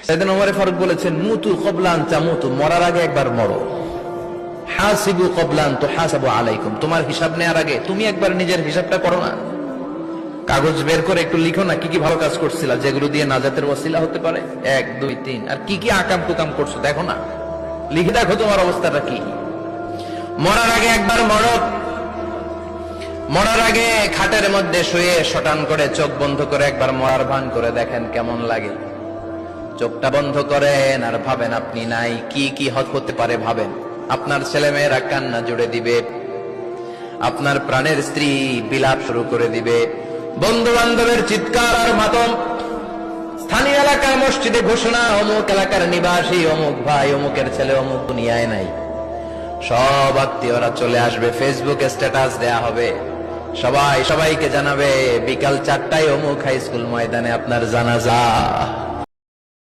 সাইয়েদনা ওমর ফারুক বলেছেন, মুতু ক্বাবলা আন তামুতু, মরার আগে একবার মরো। হাসিবু ক্বাবলা আন তুহাসাবু আলাইকুম, তোমার হিসাব নেওয়ার আগে তুমি একবার নিজের হিসাবটা করো না। কাগজ বের করে একটু লিখো না কি কি ভালো কাজ করছিলা, যেগুলো দিয়ে নাজাতের ওসিলা হতে পারে। 1 2 3, আর কি কি আকাম কুকাম করছো দেখো না, লিখে দেখো তোমার অবস্থাটা কি। মরার আগে একবার মরো। মরার আগে খাটের মধ্যে শুয়ে শটান করে চোখ বন্ধ করে একবার মরার ভান করে দেখেন কেমন লাগে। চোখটা বন্ধ করেন আর ভাবেন আপনি নাই, কি কি হতে পারে ভাবেন। আপনার ছেলে মেয়েরা কান্না জুড়ে দিবে, আপনার প্রাণের স্ত্রী বিলাপ শুরু করে দিবে, বন্ধু বান্ধবের চিৎকার আর মাতম, স্থানীয় এলাকার মসজিদে ঘোষণা, অমুক এলাকার নিবাসী অমুক ভাই অমুকের ছেলে অমুক দুনিয়ায় নাই। সব আত্মীয়রা চলে আসবে, ফেসবুকে স্ট্যাটাস দেয়া হবে, সবাই সবাইকে জানাবে বিকাল 4টায় অমুক হাই স্কুল ময়দানে আপনার জানাজা।